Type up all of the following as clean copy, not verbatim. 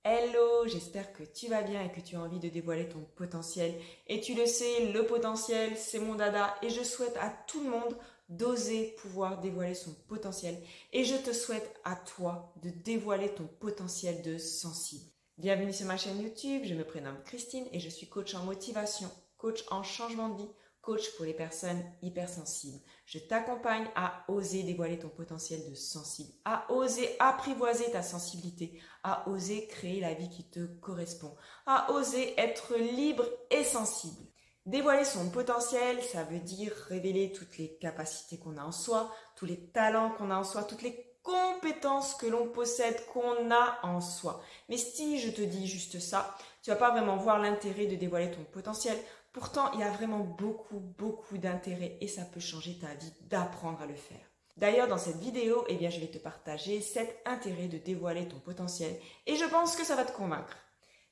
Hello, j'espère que tu vas bien et que tu as envie de dévoiler ton potentiel. Et tu le sais, le potentiel, c'est mon dada et je souhaite à tout le monde d'oser pouvoir dévoiler son potentiel. Et je te souhaite à toi de dévoiler ton potentiel de sensible. Bienvenue sur ma chaîne YouTube, je me prénomme Christine et je suis coach en motivation, coach en changement de vie, coach pour les personnes hypersensibles. Je t'accompagne à oser dévoiler ton potentiel de sensible, à oser apprivoiser ta sensibilité, à oser créer la vie qui te correspond, à oser être libre et sensible. Dévoiler son potentiel, ça veut dire révéler toutes les capacités qu'on a en soi, tous les talents qu'on a en soi, toutes les compétences que l'on possède, qu'on a en soi. Mais si je te dis juste ça, tu vas pas vraiment voir l'intérêt de dévoiler ton potentiel. Pourtant, il y a vraiment beaucoup d'intérêt et ça peut changer ta vie d'apprendre à le faire. D'ailleurs, dans cette vidéo, je vais te partager 7 intérêts de dévoiler ton potentiel et je pense que ça va te convaincre.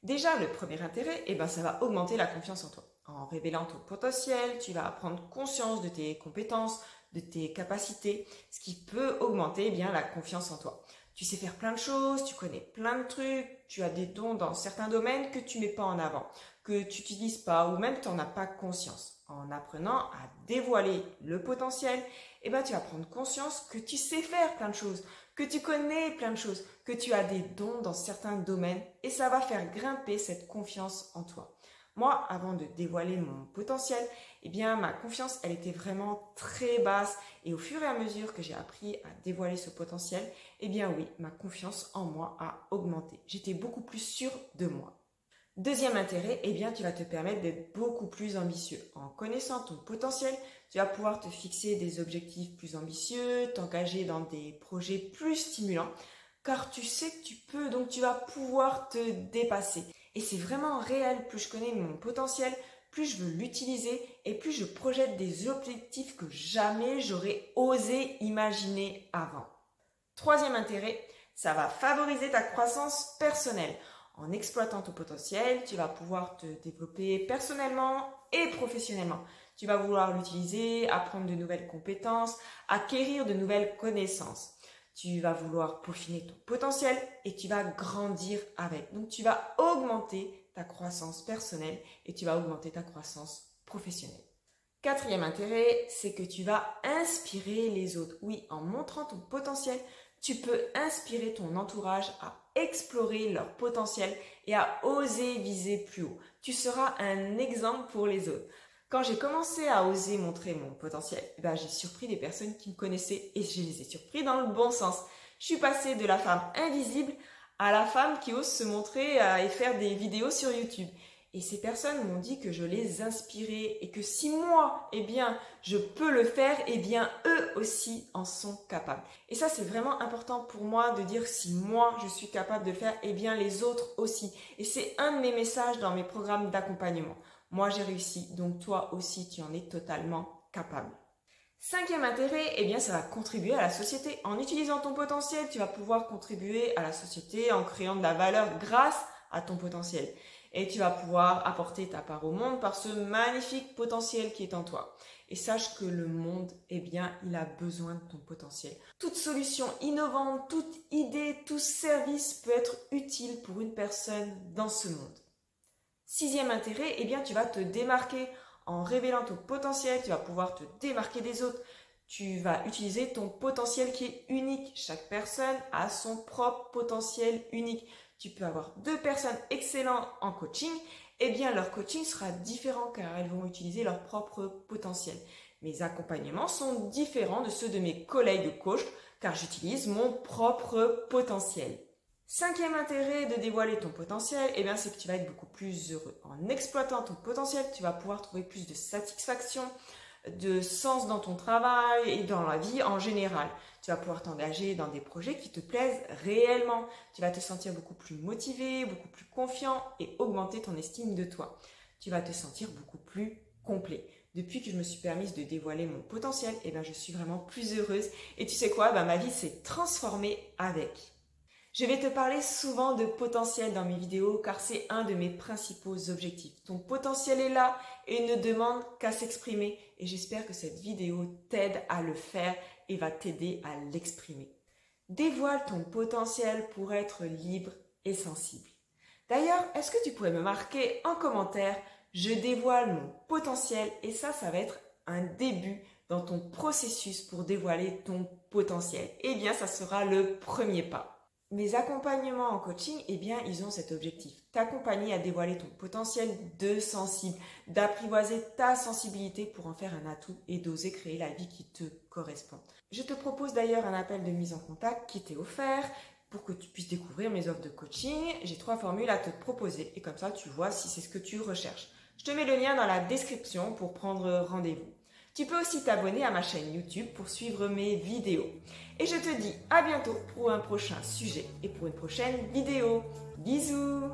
Déjà, le premier intérêt, ça va augmenter la confiance en toi. En révélant ton potentiel, tu vas prendre conscience de tes compétences, de tes capacités, ce qui peut augmenter la confiance en toi. Tu sais faire plein de choses, tu connais plein de trucs, tu as des dons dans certains domaines que tu ne mets pas en avant, que tu n'utilises pas ou même tu n'en as pas conscience. En apprenant à dévoiler le potentiel, tu vas prendre conscience que tu sais faire plein de choses, que tu connais plein de choses, que tu as des dons dans certains domaines et ça va faire grimper cette confiance en toi. Moi, avant de dévoiler mon potentiel, ma confiance, elle était vraiment très basse. Et au fur et à mesure que j'ai appris à dévoiler ce potentiel, oui, ma confiance en moi a augmenté. J'étais beaucoup plus sûre de moi. Deuxième intérêt, tu vas te permettre d'être beaucoup plus ambitieux. En connaissant ton potentiel, tu vas pouvoir te fixer des objectifs plus ambitieux, t'engager dans des projets plus stimulants, car tu sais que tu peux, donc tu vas pouvoir te dépasser. Et c'est vraiment réel, plus je connais mon potentiel, plus je veux l'utiliser et plus je projette des objectifs que jamais j'aurais osé imaginer avant. Troisième intérêt, ça va favoriser ta croissance personnelle. En exploitant ton potentiel, tu vas pouvoir te développer personnellement et professionnellement. Tu vas vouloir l'utiliser, apprendre de nouvelles compétences, acquérir de nouvelles connaissances. Tu vas vouloir peaufiner ton potentiel et tu vas grandir avec. Donc, tu vas augmenter ta croissance personnelle et tu vas augmenter ta croissance professionnelle. Quatrième intérêt, c'est que tu vas inspirer les autres. Oui, en montrant ton potentiel, tu peux inspirer ton entourage à explorer leur potentiel et à oser viser plus haut. Tu seras un exemple pour les autres. Quand j'ai commencé à oser montrer mon potentiel, j'ai surpris des personnes qui me connaissaient et je les ai surpris dans le bon sens. Je suis passée de la femme invisible à la femme qui ose se montrer et faire des vidéos sur YouTube. Et ces personnes m'ont dit que je les inspirais et que si moi, je peux le faire, eux aussi en sont capables. Et ça, c'est vraiment important pour moi de dire si moi, je suis capable de le faire, les autres aussi. Et c'est un de mes messages dans mes programmes d'accompagnement. Moi, j'ai réussi, donc toi aussi, tu en es totalement capable. Cinquième intérêt, ça va contribuer à la société. En utilisant ton potentiel, tu vas pouvoir contribuer à la société en créant de la valeur grâce à ton potentiel. Et tu vas pouvoir apporter ta part au monde par ce magnifique potentiel qui est en toi. Et sache que le monde, il a besoin de ton potentiel. Toute solution innovante, toute idée, tout service peut être utile pour une personne dans ce monde. Sixième intérêt, tu vas te démarquer. En révélant ton potentiel, tu vas pouvoir te démarquer des autres. Tu vas utiliser ton potentiel qui est unique. Chaque personne a son propre potentiel unique. Tu peux avoir 2 personnes excellentes en coaching, leur coaching sera différent car elles vont utiliser leur propre potentiel. Mes accompagnements sont différents de ceux de mes collègues coachs car j'utilise mon propre potentiel. Cinquième intérêt de dévoiler ton potentiel, c'est que tu vas être beaucoup plus heureux. En exploitant ton potentiel, tu vas pouvoir trouver plus de satisfaction, de sens dans ton travail et dans la vie en général. Tu vas pouvoir t'engager dans des projets qui te plaisent réellement. Tu vas te sentir beaucoup plus motivé, beaucoup plus confiant et augmenter ton estime de toi. Tu vas te sentir beaucoup plus complet. Depuis que je me suis permise de dévoiler mon potentiel, je suis vraiment plus heureuse. Et tu sais quoi, ma vie s'est transformée avec. Je vais te parler souvent de potentiel dans mes vidéos car c'est un de mes principaux objectifs. Ton potentiel est là et ne demande qu'à s'exprimer et j'espère que cette vidéo t'aide à le faire et va t'aider à l'exprimer. Dévoile ton potentiel pour être libre et sensible. D'ailleurs, est-ce que tu pourrais me marquer en commentaire « Je dévoile mon potentiel » et ça va être un début dans ton processus pour dévoiler ton potentiel. Eh bien, ça sera le premier pas. Mes accompagnements en coaching, eh bien, ils ont cet objectif. T'accompagner à dévoiler ton potentiel de sensible, d'apprivoiser ta sensibilité pour en faire un atout et d'oser créer la vie qui te correspond. Je te propose d'ailleurs un appel de mise en contact qui t'est offert pour que tu puisses découvrir mes offres de coaching. J'ai 3 formules à te proposer et comme ça, tu vois si c'est ce que tu recherches. Je te mets le lien dans la description pour prendre rendez-vous. Tu peux aussi t'abonner à ma chaîne YouTube pour suivre mes vidéos. Et je te dis à bientôt pour un prochain sujet et pour une prochaine vidéo. Bisous!